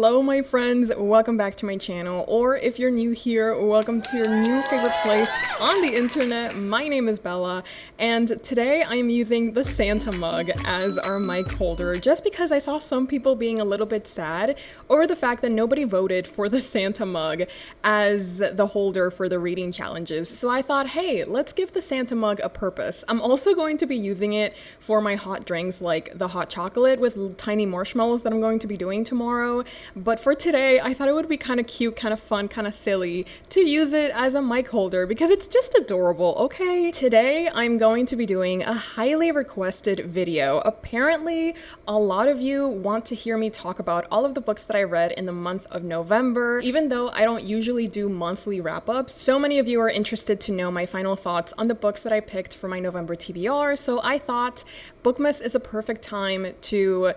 Hello my friends, welcome back to my channel, or if you're new here, welcome to your new favorite place on the internet. My name is Bella, and today I am using the Santa mug as our mic holder just because I saw some people being a little bit sad over the fact that nobody voted for the Santa mug as the holder for the reading challenges. So I thought, hey, let's give the Santa mug a purpose. I'm also going to be using it for my hot drinks like the hot chocolate with tiny marshmallows that I'm going to be doing tomorrow. But for today, I thought it would be kind of cute, kind of fun, kind of silly to use it as a mic holder because it's just adorable, okay? Today, I'm going to be doing a highly requested video. Apparently, a lot of you want to hear me talk about all of the books that I read in the month of November. Even though I don't usually do monthly wrap-ups, so many of you are interested to know my final thoughts on the books that I picked for my November TBR, so I thought Bookmas is a perfect time to,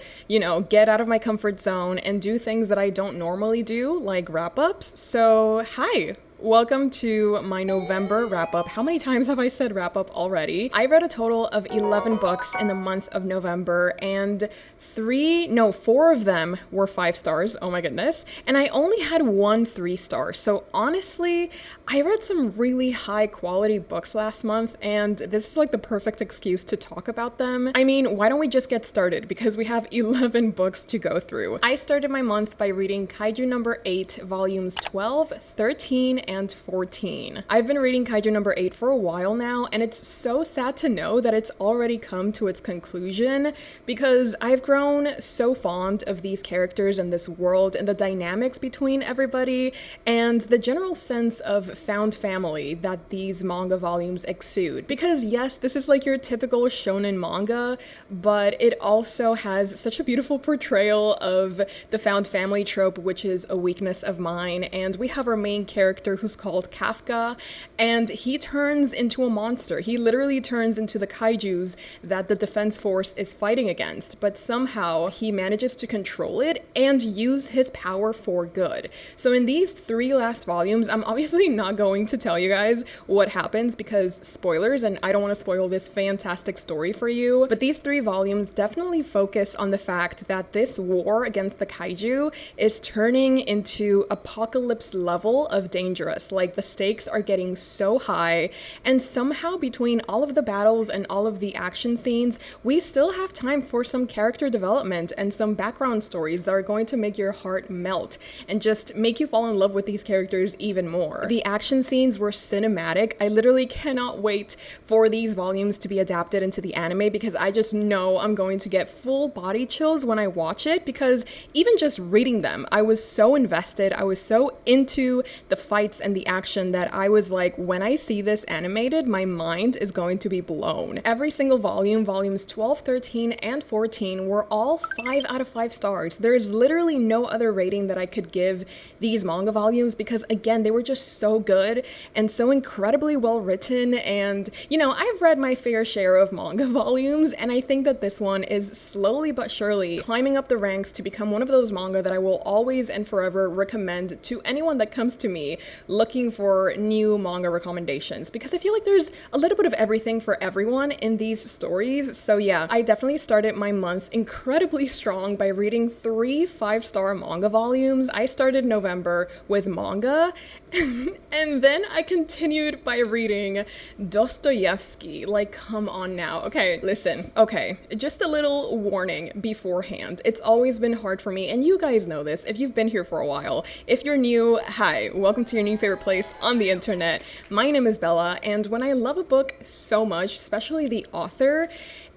get out of my comfort zone and do things that I don't normally do, like wrap-ups. So, hi! Welcome to my November wrap-up. How many times have I said wrap-up already? I read a total of 11 books in the month of November, and 4 of them were 5 stars. Oh my goodness. And I only had 1 3-star. So honestly, I read some really high quality books last month, and this is like the perfect excuse to talk about them. I mean, why don't we just get started? Because we have 11 books to go through. I started my month by reading Kaiju number 8, volumes 12, 13, and 14. I've been reading Kaiju number 8 for a while now, and it's so sad to know that it's already come to its conclusion because I've grown so fond of these characters and this world and the dynamics between everybody and the general sense of found family that these manga volumes exude. Because yes, this is like your typical shonen manga, but it also has such a beautiful portrayal of the found family trope, which is a weakness of mine, and we have our main character who's called Kafka, and he turns into a monster. He literally turns into the kaijus that the defense force is fighting against, but somehow he manages to control it and use his power for good. So in these 3 last volumes, I'm obviously not going to tell you guys what happens because spoilers, and I don't want to spoil this fantastic story for you, but these 3 volumes definitely focus on the fact that this war against the kaiju is turning into apocalypse level of dangerous. Like, the stakes are getting so high, and somehow between all of the battles and all of the action scenes, we still have time for some character development and some background stories that are going to make your heart melt and just make you fall in love with these characters even more. The action scenes were cinematic. I literally cannot wait for these volumes to be adapted into the anime because I just know I'm going to get full body chills when I watch it, because even just reading them, I was so invested, I was so into the fights and the action that I was like, when I see this animated, my mind is going to be blown. Every single volume, volumes 12, 13, and 14, were all 5 out of 5 stars. There's literally no other rating that I could give these manga volumes because, again, they were just so good and so incredibly well written. And, I've read my fair share of manga volumes, and I think that this one is slowly but surely climbing up the ranks to become one of those manga that I will always and forever recommend to anyone that comes to me looking for new manga recommendations, because I feel like there's a little bit of everything for everyone in these stories. So yeah, I definitely started my month incredibly strong by reading 3 5-star manga volumes. I started November with manga and then I continued by reading Dostoyevsky. Like, come on now. Okay, listen. Okay, just a little warning beforehand. It's always been hard for me, and you guys know this if you've been here for a while. If you're new, hi, welcome to your new favorite place on the internet. My name is Bella, and when I love a book so much, especially the author,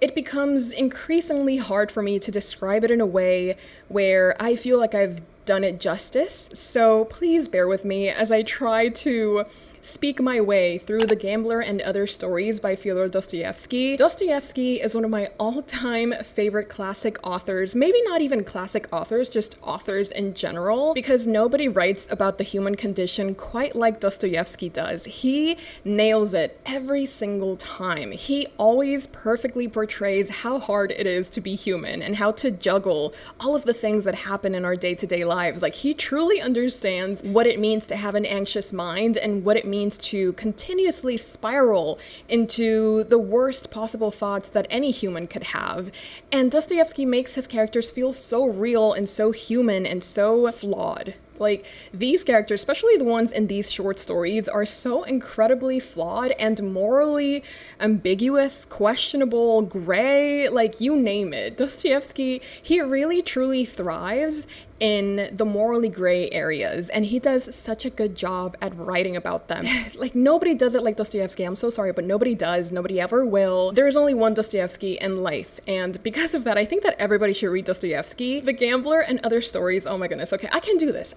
it becomes increasingly hard for me to describe it in a way where I feel like I've done it justice. So please bear with me as I try to speak my way through The Gambler and Other Stories by Fyodor Dostoyevsky. Dostoyevsky is one of my all-time favorite classic authors, maybe not even classic authors, just authors in general, because nobody writes about the human condition quite like Dostoyevsky does. He nails it every single time. He always perfectly portrays how hard it is to be human and how to juggle all of the things that happen in our day-to-day lives. Like, he truly understands what it means to have an anxious mind and what it means to continuously spiral into the worst possible thoughts that any human could have. And Dostoyevsky makes his characters feel so real and so human and so flawed. Like, these characters, especially the ones in these short stories, are so incredibly flawed and morally ambiguous, questionable, gray, like, you name it. Dostoyevsky, he really truly thrives in the morally gray areas, and he does such a good job at writing about them. Like, nobody does it like Dostoyevsky. I'm so sorry, but nobody does. Nobody ever will. There's only one Dostoyevsky in life, and because of that, I think that everybody should read Dostoyevsky. The Gambler and Other Stories, oh my goodness, okay, I can do this.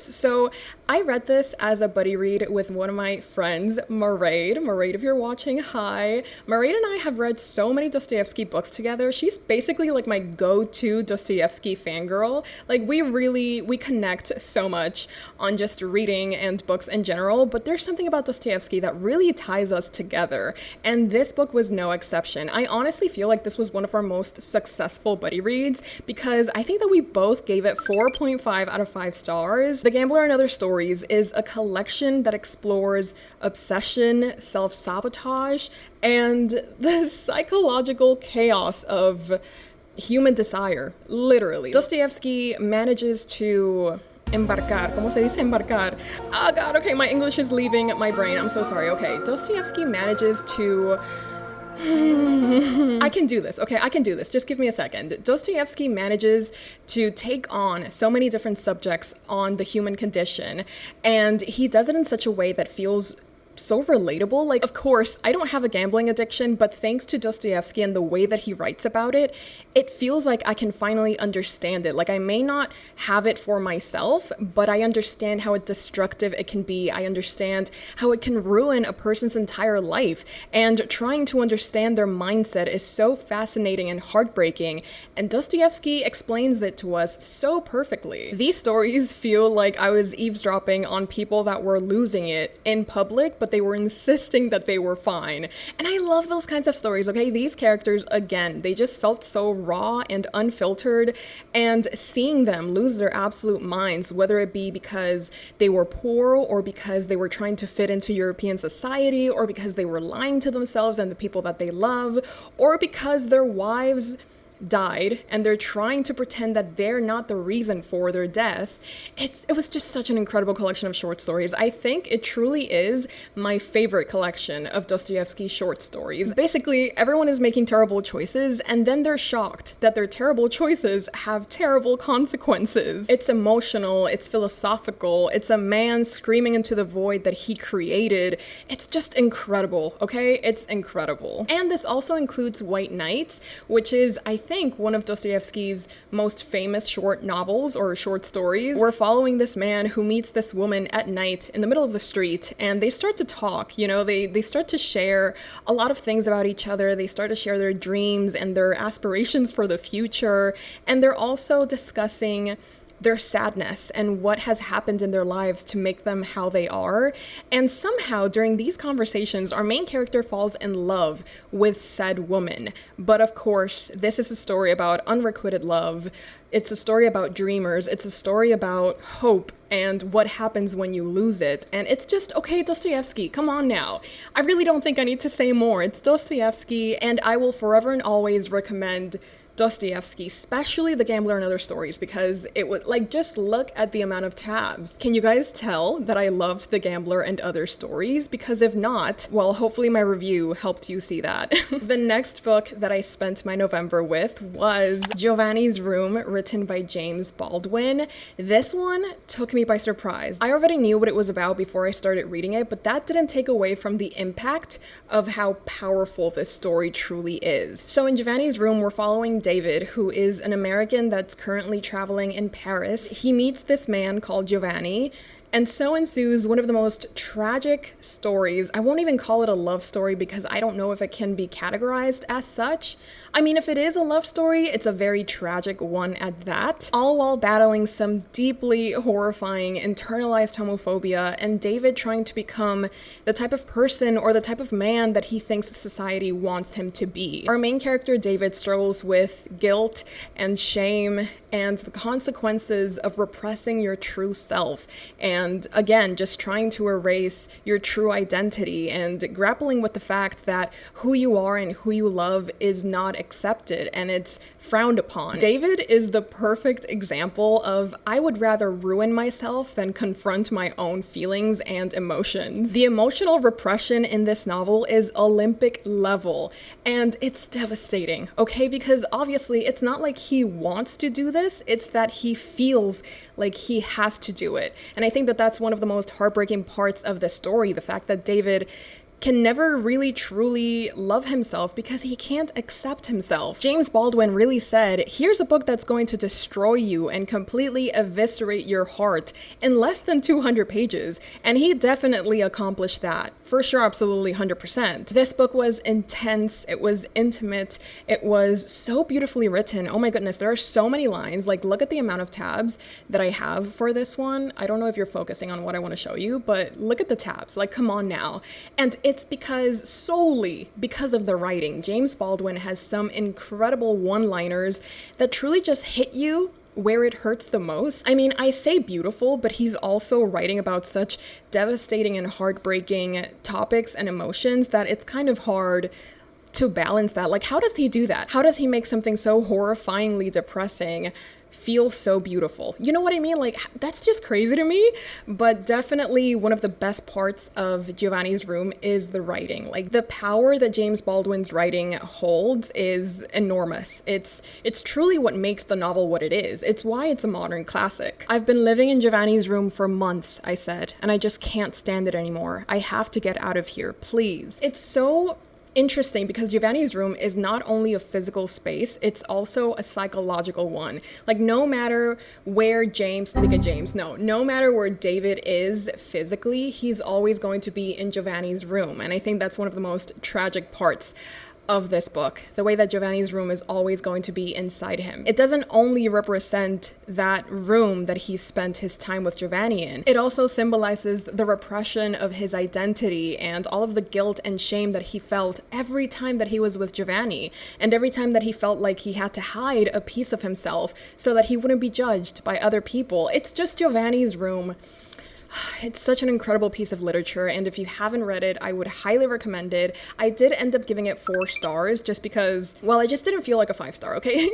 So I read this as a buddy read with one of my friends, Mairead. Mairead, if you're watching, hi. Mairead and I have read so many Dostoyevsky books together. She's basically like my go-to Dostoyevsky fangirl. Like, we connect so much on just reading and books in general, but there's something about Dostoyevsky that really ties us together, and this book was no exception. I honestly feel like this was one of our most successful buddy reads because I think that we both gave it 4.5 out of 5 stars. The Gambler and Other Stories is a collection that explores obsession, self-sabotage, and the psychological chaos of human desire, literally. Dostoyevsky manages to embarcar. ¿Cómo se dice embarcar? Oh God, okay, my English is leaving my brain. I'm so sorry. Okay, Dostoyevsky manages to... I can do this, okay? I can do this. Just give me a second. Dostoyevsky manages to take on so many different subjects on the human condition, and he does it in such a way that feels so relatable. Like, of course, I don't have a gambling addiction, but thanks to Dostoyevsky and the way that he writes about it, it feels like I can finally understand it. Like, I may not have it for myself, but I understand how destructive it can be. I understand how it can ruin a person's entire life. And trying to understand their mindset is so fascinating and heartbreaking. And Dostoyevsky explains it to us so perfectly. These stories feel like I was eavesdropping on people that were losing it in public, but they were insisting that they were fine. And I love those kinds of stories, okay? These characters, again, they just felt so raw and unfiltered, and seeing them lose their absolute minds, whether it be because they were poor or because they were trying to fit into European society or because they were lying to themselves and the people that they love, or because their wives died and they're trying to pretend that they're not the reason for their death. It was just such an incredible collection of short stories. I think it truly is my favorite collection of Dostoyevsky short stories. Basically, everyone is making terrible choices and then they're shocked that their terrible choices have terrible consequences. It's emotional, it's philosophical, it's a man screaming into the void that he created. It's just incredible, okay? It's incredible. And this also includes White Nights, which is, I think, one of Dostoyevsky's most famous short novels or short stories. We're following this man who meets this woman at night in the middle of the street, and they start to talk, you know, they start to share a lot of things about each other. They start to share their dreams and their aspirations for the future, and they're also discussing their sadness and what has happened in their lives to make them how they are. And somehow during these conversations, our main character falls in love with said woman. But of course, this is a story about unrequited love. It's a story about dreamers. It's a story about hope and what happens when you lose it. And it's just, okay, Dostoyevsky, come on now. I really don't think I need to say more. It's Dostoyevsky, and I will forever and always recommend Dostoyevsky, especially The Gambler and Other Stories, because it would, like, just look at the amount of tabs. Can you guys tell that I loved The Gambler and Other Stories? Because if not, well, hopefully my review helped you see that. The next book that I spent my November with was Giovanni's Room, written by James Baldwin. This one took me by surprise. I already knew what it was about before I started reading it, but that didn't take away from the impact of how powerful this story truly is. So in Giovanni's Room, we're following David, who is an American that's currently traveling in Paris. He meets this man called Giovanni, and so ensues one of the most tragic stories. I won't even call it a love story because I don't know if it can be categorized as such. I mean, if it is a love story, it's a very tragic one at that, all while battling some deeply horrifying internalized homophobia and David trying to become the type of person or the type of man that he thinks society wants him to be. Our main character, David, struggles with guilt and shame and the consequences of repressing your true self and and again, just trying to erase your true identity and grappling with the fact that who you are and who you love is not accepted and it's frowned upon. David is the perfect example of I would rather ruin myself than confront my own feelings and emotions. The emotional repression in this novel is Olympic level, and it's devastating, okay? Because obviously it's not like he wants to do this, it's that he feels like he has to do it. And I think that that's one of the most heartbreaking parts of the story, the fact that David can never really truly love himself because he can't accept himself. James Baldwin really said, here's a book that's going to destroy you and completely eviscerate your heart in less than 200 pages. And he definitely accomplished that. For sure, absolutely, 100%. This book was intense, it was intimate, it was so beautifully written. Oh my goodness, there are so many lines. Like, look at the amount of tabs that I have for this one. I don't know if you're focusing on what I want to show you, but look at the tabs. Like, come on now. And it's solely because of the writing. James Baldwin has some incredible one-liners that truly just hit you where it hurts the most. I mean, I say beautiful, but he's also writing about such devastating and heartbreaking topics and emotions that it's kind of hard to balance that. Like, how does he do that? How does he make something so horrifyingly depressing feel so beautiful? You know what I mean? Like, that's just crazy to me. But definitely one of the best parts of Giovanni's Room is the writing. Like, the power that James Baldwin's writing holds is enormous. It's truly what makes the novel what it is. It's why it's a modern classic. I've been living in Giovanni's Room for months, I said, and I just can't stand it anymore. I have to get out of here, please. It's so interesting because Giovanni's Room is not only a physical space, it's also a psychological one. Like, no matter where no matter where David is physically, he's always going to be in Giovanni's room. And I think that's one of the most tragic parts of this book, the way that Giovanni's room is always going to be inside him. It doesn't only represent that room that he spent his time with Giovanni in, it also symbolizes the repression of his identity and all of the guilt and shame that he felt every time that he was with Giovanni, and every time that he felt like he had to hide a piece of himself so that he wouldn't be judged by other people. It's just Giovanni's room. It's such an incredible piece of literature, and if you haven't read it, I would highly recommend it. I did end up giving it 4 stars just because, well, I just didn't feel like a 5-star, okay?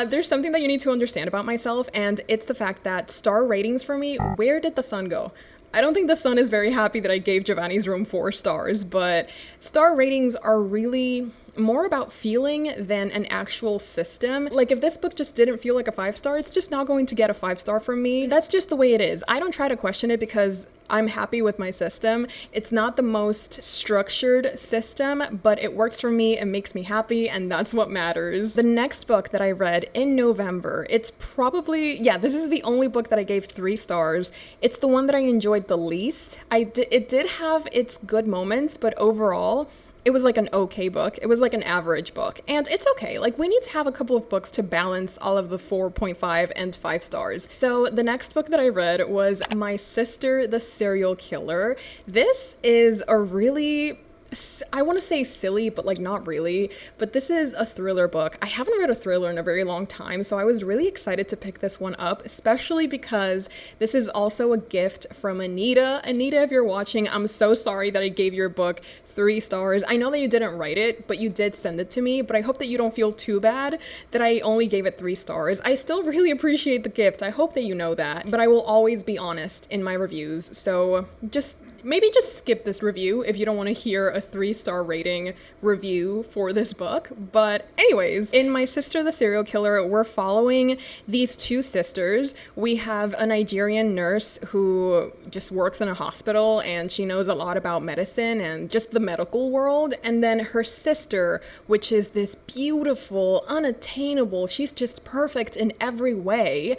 There's something that you need to understand about myself, and it's the fact that star ratings for me, where did the sun go? I don't think the sun is very happy that I gave Giovanni's Room 4 stars, but star ratings are really more about feeling than an actual system. Like, if this book just didn't feel like a 5-star, it's just not going to get a 5-star from me. That's just the way it is. I don't try to question it because I'm happy with my system. It's not the most structured system, but it works for me, it makes me happy, and that's what matters. The next book that I read in November, it's probably, yeah, this is the only book that I gave 3 stars. It's the one that I enjoyed the least. It did have its good moments, but overall, it was like an okay book. It was like an average book. And it's okay. Like, we need to have a couple of books to balance all of the 4.5 and 5 stars. So the next book that I read was My Sister the Serial Killer. This is a really, I want to say silly, but like not really, but this is a thriller book. I haven't read a thriller in a very long time, so I was really excited to pick this one up, especially because this is also a gift from Anita. Anita, if you're watching, I'm so sorry that I gave your book 3 stars. I know that you didn't write it, but you did send it to me, but I hope that you don't feel too bad that I only gave it 3 stars. I still really appreciate the gift. I hope that you know that, but I will always be honest in my reviews, so maybe just skip this review if you don't want to hear a 3-star rating review for this book. But anyways, in My Sister the Serial Killer, we're following these 2 sisters. We have a Nigerian nurse who just works in a hospital, and she knows a lot about medicine and just the medical world. And then her sister, which is this beautiful, unattainable, she's just perfect in every way,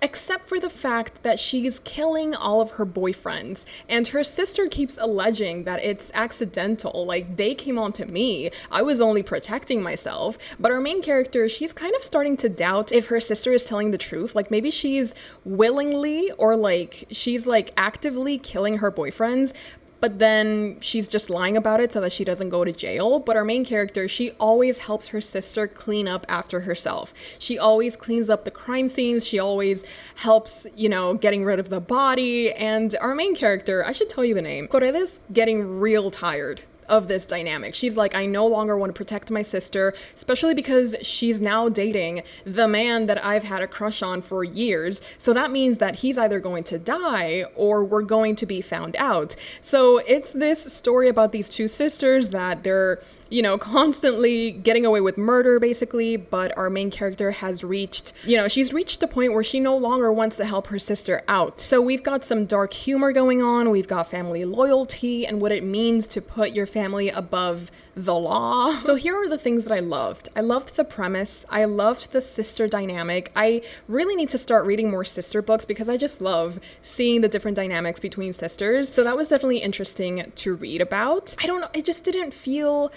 except for the fact that she's killing all of her boyfriends. And her sister keeps alleging that it's accidental, like, they came on to me, I was only protecting myself. But our main character, she's kind of starting to doubt if her sister is telling the truth. Like, maybe she's willingly or like she's like actively killing her boyfriends, but then she's just lying about it so that she doesn't go to jail. But our main character, she always helps her sister clean up after herself. She always cleans up the crime scenes. She always helps, you know, getting rid of the body. And our main character, I should tell you the name, Corede's getting real tired of this dynamic. She's like, I no longer want to protect my sister, especially because she's now dating the man that I've had a crush on for years. So that means that he's either going to die or we're going to be found out. So it's this story about these two sisters that they're, you know, constantly getting away with murder, basically, but our main character has reached, you know, she's reached a point where she no longer wants to help her sister out. So we've got some dark humor going on, we've got family loyalty and what it means to put your family above the law. So here are the things that I loved. I loved the premise, I loved the sister dynamic. I really need to start reading more sister books because I just love seeing the different dynamics between sisters. So that was definitely interesting to read about. I don't know, it just didn't feel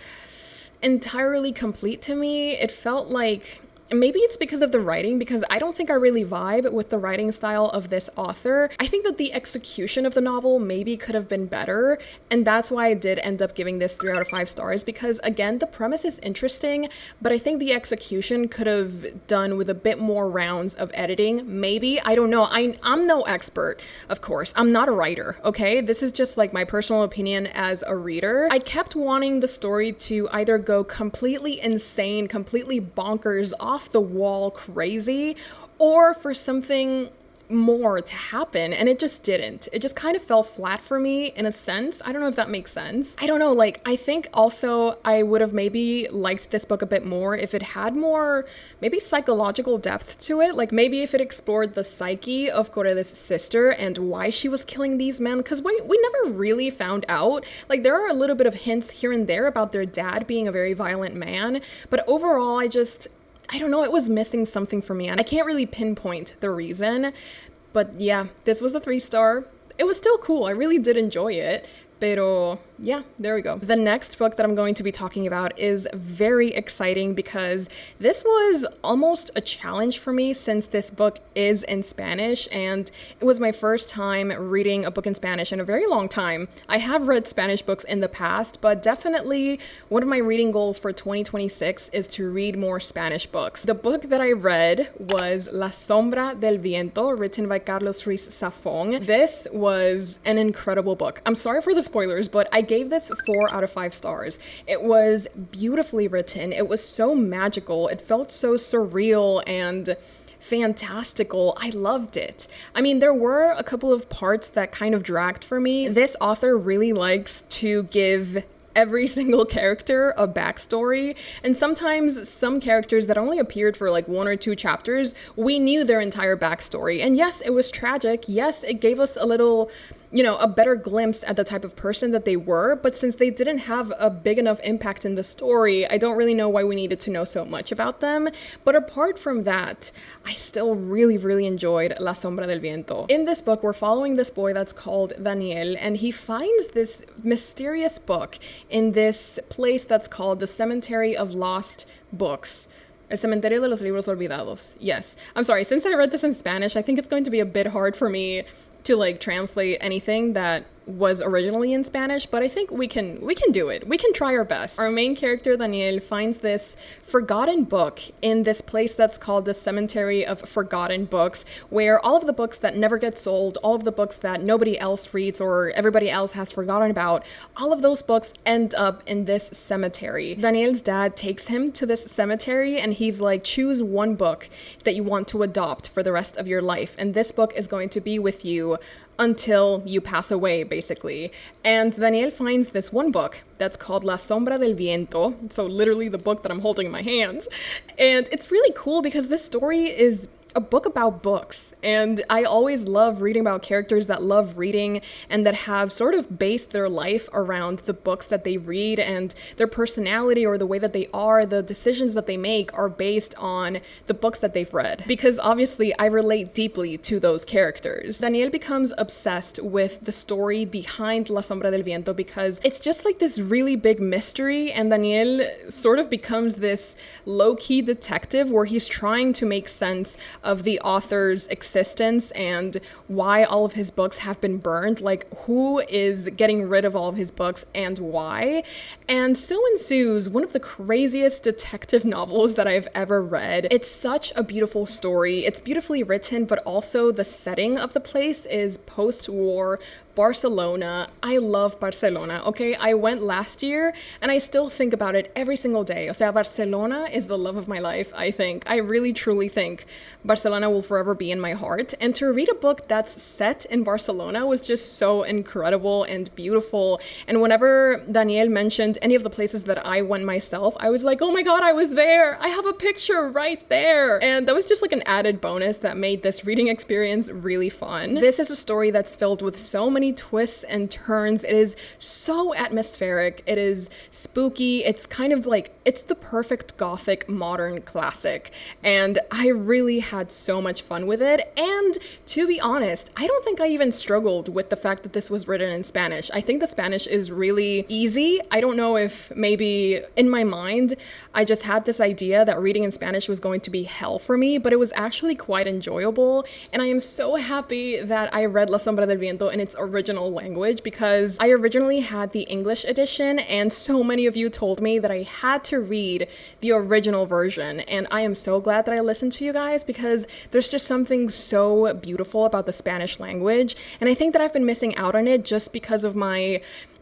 entirely complete to me. It felt like, maybe it's because of the writing, because I don't think I really vibe with the writing style of this author. I think that the execution of the novel maybe could have been better, and that's why I did end up giving this 3 out of 5 stars, because again, the premise is interesting, but I think the execution could have done with a bit more rounds of editing. Maybe, I don't know. I'm no expert, of course. I'm not a writer, okay? This is just like my personal opinion as a reader. I kept wanting the story to either go completely insane, completely bonkers, off the wall crazy, or for something more to happen, and it just didn't. It just kind of fell flat for me in a sense. I don't know if that makes sense. I don't know, like, I think also I would have maybe liked this book a bit more if it had more maybe psychological depth to it, like maybe if it explored the psyche of Corede's sister and why she was killing these men, because we never really found out. Like, there are a little bit of hints here and there about their dad being a very violent man, but overall I don't know, it was missing something for me, and I can't really pinpoint the reason, but yeah, this was a 3-star. It was still cool, I really did enjoy it, pero yeah, there we go. The next book that I'm going to be talking about is very exciting because this was almost a challenge for me since this book is in Spanish, and it was my first time reading a book in Spanish in a very long time. I have read Spanish books in the past, but definitely one of my reading goals for 2026 is to read more Spanish books. The book that I read was La Sombra del Viento, written by Carlos Ruiz Zafón. This was an incredible book. I'm sorry for the spoilers, but I gave this 4 out of 5 stars. It was beautifully written. It was so magical. It felt so surreal and fantastical. I loved it. I mean, there were a couple of parts that kind of dragged for me. This author really likes to give every single character a backstory, and sometimes some characters that only appeared for like 1 or 2 chapters, we knew their entire backstory. And yes, it was tragic. Yes, it gave us a little, you know, a better glimpse at the type of person that they were, but since they didn't have a big enough impact in the story, I don't really know why we needed to know so much about them. But apart from that, I still really enjoyed La Sombra del Viento. In this book, we're following this boy that's called Daniel, and he finds this mysterious book in this place that's called the Cemetery of Lost Books. El Cementerio de los Libros Olvidados. Yes. I'm sorry, since I read this in Spanish, I think it's going to be a bit hard for me to like translate anything that was originally in Spanish, but I think we can do it. We can try our best. Our main character, Daniel, finds this forgotten book in this place that's called the Cemetery of Forgotten Books, where all of the books that never get sold, all of the books that nobody else reads or everybody else has forgotten about, all of those books end up in this cemetery. Daniel's dad takes him to this cemetery and he's like, choose one book that you want to adopt for the rest of your life, and this book is going to be with you until you pass away, basically. And Daniel finds this one book that's called La Sombra del Viento, so literally the book that I'm holding in my hands. And it's really cool because this story is a book about books, and I always love reading about characters that love reading and that have sort of based their life around the books that they read, and their personality or the way that they are, the decisions that they make are based on the books that they've read, because obviously I relate deeply to those characters. Daniel becomes obsessed with the story behind La Sombra del Viento because it's just like this really big mystery, and Daniel sort of becomes this low-key detective where he's trying to make sense of the author's existence and why all of his books have been burned, like who is getting rid of all of his books and why. And so ensues one of the craziest detective novels that I've ever read. It's such a beautiful story. It's beautifully written, but also the setting of the place is post-war Barcelona. I love Barcelona, okay? I went last year and I still think about it every single day. O sea, Barcelona is the love of my life, I think. I really truly think Barcelona will forever be in my heart. And to read a book that's set in Barcelona was just so incredible and beautiful. And whenever Daniel mentioned any of the places that I went myself, I was like, oh my God, I was there. I have a picture right there. And that was just like an added bonus that made this reading experience really fun. This is a story that's filled with so many twists and turns. It is so atmospheric. It is spooky. It's kind of like, it's the perfect gothic modern classic. And I really had so much fun with it. And to be honest, I don't think I even struggled with the fact that this was written in Spanish. I think the Spanish is really easy. I don't know if maybe in my mind, I just had this idea that reading in Spanish was going to be hell for me, but it was actually quite enjoyable. And I am so happy that I read La Sombra del Viento in its original language, because I originally had the English edition and so many of you told me that I had to read the original version, and I am so glad that I listened to you guys, because there's just something so beautiful about the Spanish language, and I think that I've been missing out on it just because of my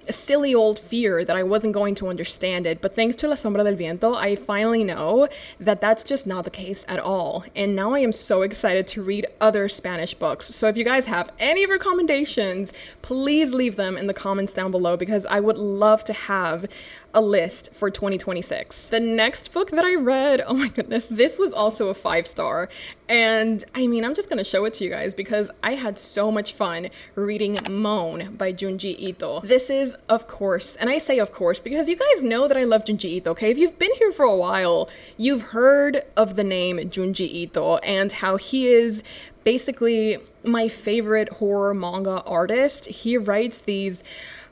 silly old fear that I wasn't going to understand it. But thanks to La Sombra del Viento, I finally know that that's just not the case at all. And now I am so excited to read other Spanish books. So if you guys have any recommendations, please leave them in the comments down below, because I would love to have a list for 2026. The next book that I read, oh my goodness, this was also a 5-star. And I mean, I'm just gonna show it to you guys because I had so much fun reading Moan by Junji Ito. This is, of course, and I say of course because you guys know that I love Junji Ito, okay? If you've been here for a while, you've heard of the name Junji Ito and how he is basically my favorite horror manga artist. He writes these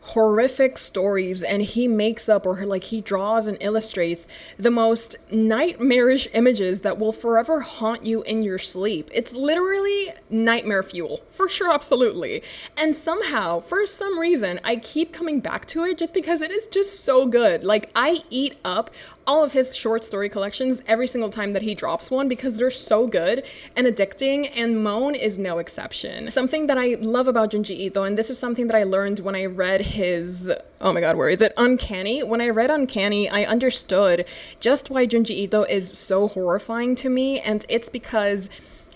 horrific stories and he makes up, or like he draws and illustrates the most nightmarish images that will forever haunt you in your sleep. It's literally nightmare fuel, for sure, absolutely. And somehow, for some reason, I keep coming back to it just because it is just so good. Like, I eat up all of his short story collections every single time that he drops one because they're so good and addicting, and Moan is no exception. Something that I love about Junji Ito, and this is something that I learned when I read his, oh my god, where is it? Uncanny. When I read Uncanny, I understood just why Junji Ito is so horrifying to me, and it's because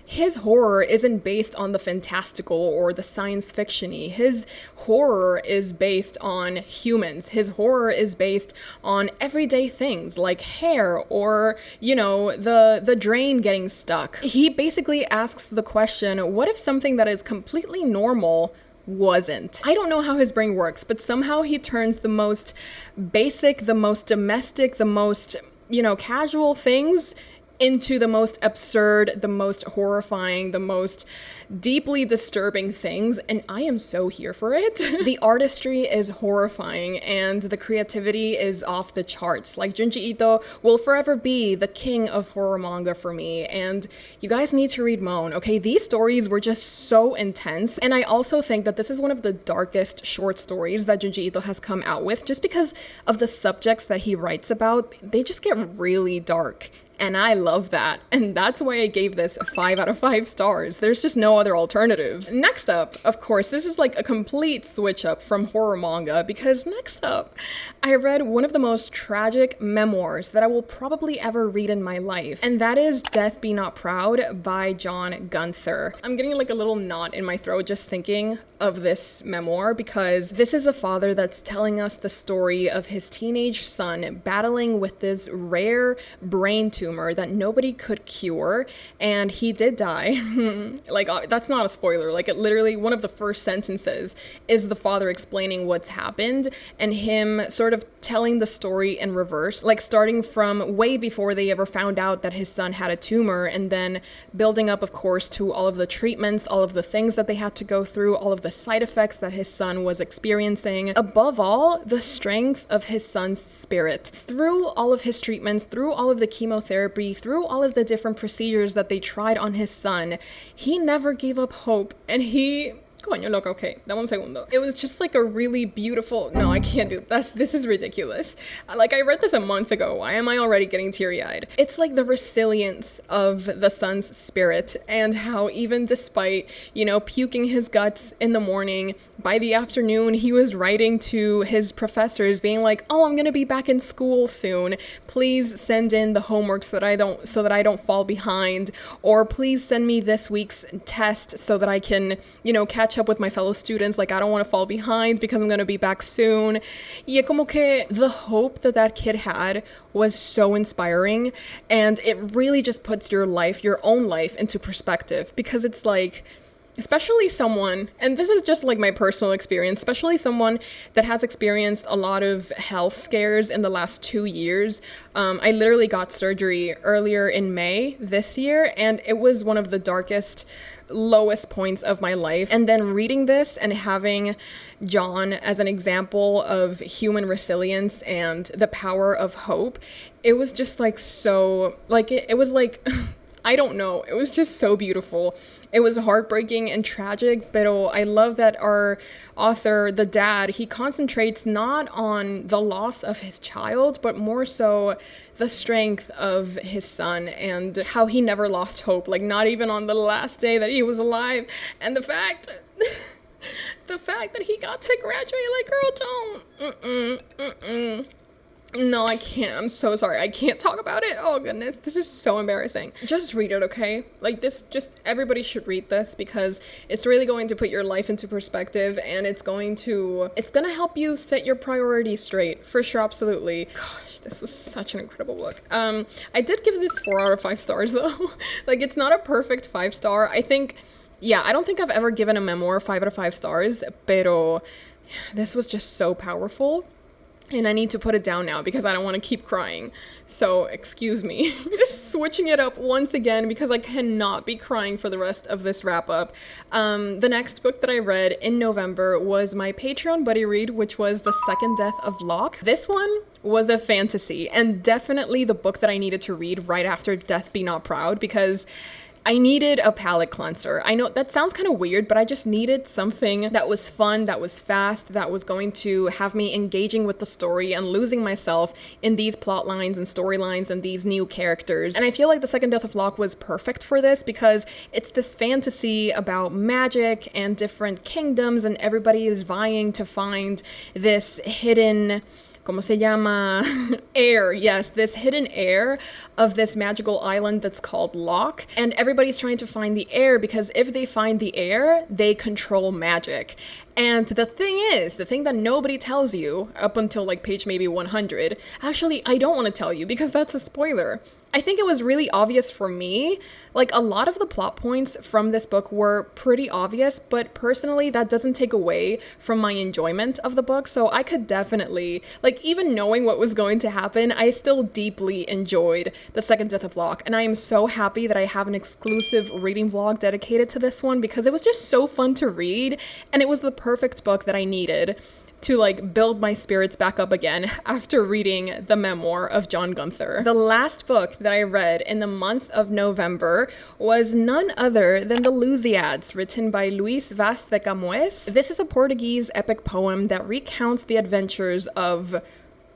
his horror isn't based on the fantastical or the science fiction-y. His horror is based on humans. His horror is based on everyday things like hair or, you know, the drain getting stuck. He basically asks the question, what if something that is completely normal wasn't? I don't know how his brain works, but somehow he turns the most basic, the most domestic, the most, you know, casual things into the most absurd, the most horrifying, the most deeply disturbing things, and I am so here for it. The artistry is horrifying, and the creativity is off the charts. Like, Junji Ito will forever be the king of horror manga for me, and you guys need to read Moan, okay? These stories were just so intense, and I also think that this is one of the darkest short stories that Junji Ito has come out with, just because of the subjects that he writes about. They just get really dark. And I love that. And that's why I gave this a 5 out of 5 stars. There's just no other alternative. Next up, of course, this is like a complete switch up from horror manga, because next up, I read one of the most tragic memoirs that I will probably ever read in my life. And that is Death Be Not Proud by John Gunther. I'm getting like a little knot in my throat just thinking of this memoir, because this is a father that's telling us the story of his teenage son battling with this rare brain tumor that nobody could cure, and he did die. Like, that's not a spoiler. Like, it literally, one of the first sentences is the father explaining what's happened and him sort of telling the story in reverse, like starting from way before they ever found out that his son had a tumor, and then building up, of course, to all of the treatments, all of the things that they had to go through, all of the the side effects that his son was experiencing. Above all, the strength of his son's spirit. Through all of his treatments, through all of the chemotherapy, through all of the different procedures that they tried on his son, he never gave up hope, and he... Coño, loco, okay, dame un segundo. It was just like a really beautiful... No, I can't do this. This is ridiculous. Like, I read this a month ago. Why am I already getting teary-eyed? It's like the resilience of the son's spirit, and how even despite, you know, puking his guts in the morning, by the afternoon, he was writing to his professors being like, oh, I'm gonna be back in school soon. Please send in the homework so that I don't fall behind. Or please send me this week's test so that I can, you know, catch up with my fellow students. Like, I don't want to fall behind because I'm going to be back soon. Y como que the hope that that kid had was so inspiring, and it really just puts your life, your own life, into perspective, because it's like, especially someone, and this is just like my personal experience, especially someone that has experienced a lot of health scares in the last 2 years. I literally got surgery earlier in May this year, and it was one of the darkest, lowest points of my life. And then reading this and having John as an example of human resilience and the power of hope, it was just like so, like it was like I don't know, it was just so beautiful. It was heartbreaking and tragic, but I love that our author, the dad, he concentrates not on the loss of his child, but more so the strength of his son and how he never lost hope, like not even on the last day that he was alive. And the fact that he got to graduate, like, girl, don't. No, I can't. I'm so sorry. I can't talk about it. Oh, goodness. This is so embarrassing. Just read it, okay? Like, this, just everybody should read this, because it's really going to put your life into perspective, and it's going to help you set your priorities straight. For sure, absolutely. Gosh, this was such an incredible book. I did give this 4 out of 5 stars, though. Like, it's not a perfect 5-star. I don't think I've ever given a memoir 5 out of 5 stars, pero this was just so powerful. And I need to put it down now because I don't want to keep crying. So, excuse me. Switching it up once again because I cannot be crying for the rest of this wrap up. The next book that I read in November was my Patreon buddy read, which was The Second Death of Locke. This one was a fantasy, and definitely the book that I needed to read right after Death Be Not Proud, because I needed a palate cleanser. I know that sounds kind of weird, but I just needed something that was fun, that was fast, that was going to have me engaging with the story and losing myself in these plot lines and storylines and these new characters. And I feel like The Second Death of Locke was perfect for this, because it's this fantasy about magic and different kingdoms, and everybody is vying to find this hidden... ¿Cómo se llama? Heir. Yes, this hidden heir of this magical island that's called Locke. And everybody's trying to find the heir, because if they find the heir, they control magic. And the thing that nobody tells you up until like page maybe 100, actually, I don't want to tell you because that's a spoiler. I think it was really obvious for me. Like, a lot of the plot points from this book were pretty obvious, but personally, that doesn't take away from my enjoyment of the book. So I could definitely, like, even knowing what was going to happen, I still deeply enjoyed The Second Death of Locke. And I am so happy that I have an exclusive reading vlog dedicated to this one, because it was just so fun to read, and it was the perfect book that I needed to like build my spirits back up again after reading the memoir of John Gunther. The last book that I read in the month of November was none other than the Lusiads, written by Luis Vaz de Camões. This is a Portuguese epic poem that recounts the adventures of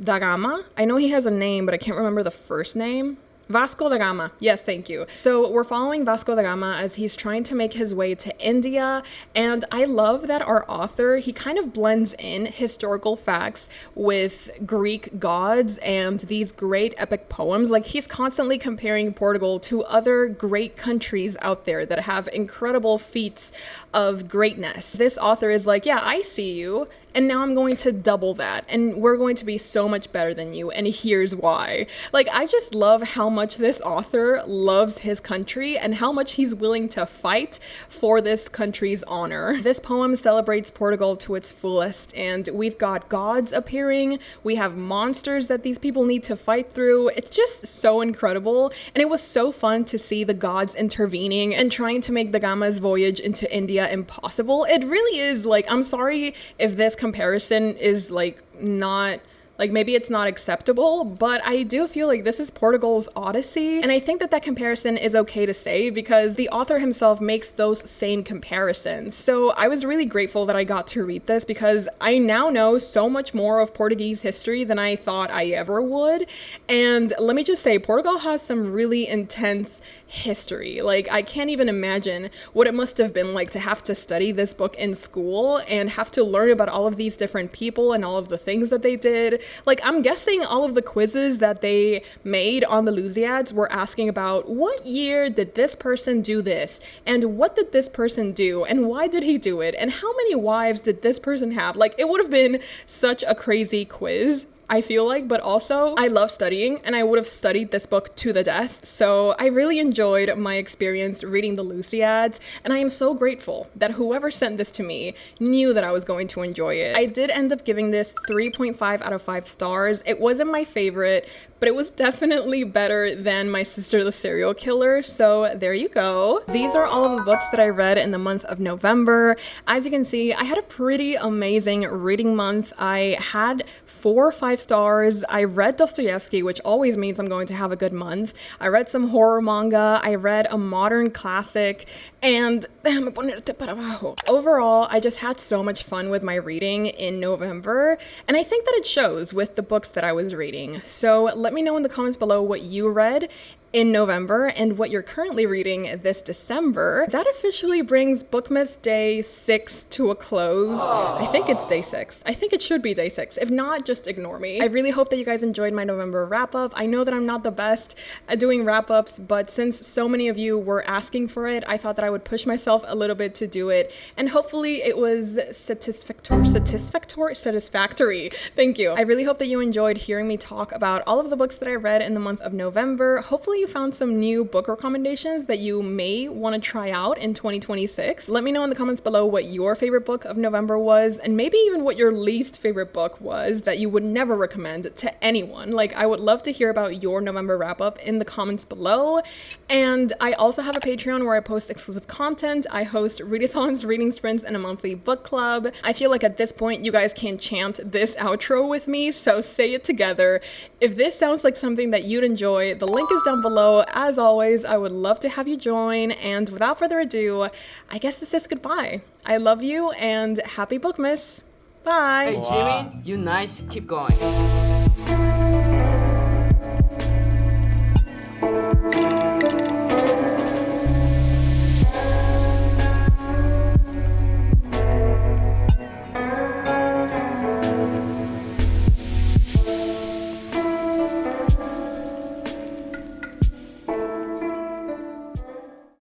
da Gama. I know he has a name, but I can't remember the first name. Vasco da Gama. Yes, thank you. So we're following Vasco da Gama as he's trying to make his way to India, and I love that our author, he kind of blends in historical facts with Greek gods and these great epic poems. Like, he's constantly comparing Portugal to other great countries out there that have incredible feats of greatness. This author is like, yeah, I see you, and now I'm going to double that, and we're going to be so much better than you, and here's why. Like, I just love how much this author loves his country and how much he's willing to fight for this country's honor. This poem celebrates Portugal to its fullest, and we've got gods appearing, we have monsters that these people need to fight through. It's just so incredible, and it was so fun to see the gods intervening and trying to make the Gama's voyage into India impossible. It really is, like, I'm sorry if this comparison is like not, like, maybe it's not acceptable, but I do feel like this is Portugal's Odyssey. And I think that that comparison is okay to say because the author himself makes those same comparisons. So I was really grateful that I got to read this because I now know so much more of Portuguese history than I thought I ever would. And let me just say, Portugal has some really intense history. Like, I can't even imagine what it must have been like to have to study this book in school and have to learn about all of these different people and all of the things that they did. Like, I'm guessing all of the quizzes that they made on the lusiads were asking about what year did this person do this, and what did this person do, and why did he do it, and how many wives did this person have? Like, it would have been such a crazy quiz, I feel like, but also I love studying and I would have studied this book to the death. So I really enjoyed my experience reading the lusiads, and I am so grateful that whoever sent this to me knew that I was going to enjoy it. I did end up giving this 3.5 out of 5 stars. It wasn't my favorite, but it was definitely better than My Sister the Serial Killer, so there you go. These are all of the books that I read in the month of November. As you can see, I had a pretty amazing reading month. I had 4 or 5 stars. I read Dostoyevsky, which always means I'm going to have a good month. I read some horror manga. I read a modern classic, and overall, I just had so much fun with my reading in November, and I think that it shows with the books that I was reading. So let me know in the comments below what you read in November and what you're currently reading this December. That officially brings Bookmas Day 6 to a close. I think it's day 6. I think it should be day 6. If not, just ignore me. I really hope that you guys enjoyed my November wrap-up. I know that I'm not the best at doing wrap-ups, but since so many of you were asking for it, I thought that I would push myself a little bit to do it, and hopefully it was satisfactory. Thank you. I really hope that you enjoyed hearing me talk about all of the books that I read in the month of November. Hopefully you found some new book recommendations that you may want to try out in 2026. Let me know in the comments below what your favorite book of November was, and maybe even what your least favorite book was that you would never recommend to anyone. Like, I would love to hear about your November wrap-up in the comments below. And I also have a Patreon where I post exclusive content. I host readathons, reading sprints, and a monthly book club. I feel like at this point you guys can chant this outro with me, so say it together. If this sounds like something that you'd enjoy, the link is down below. As always, I would love to have you join, and without further ado, I guess this is goodbye. I love you and happy Bookmas. Bye. Hey Jimmy, you nice, keep going.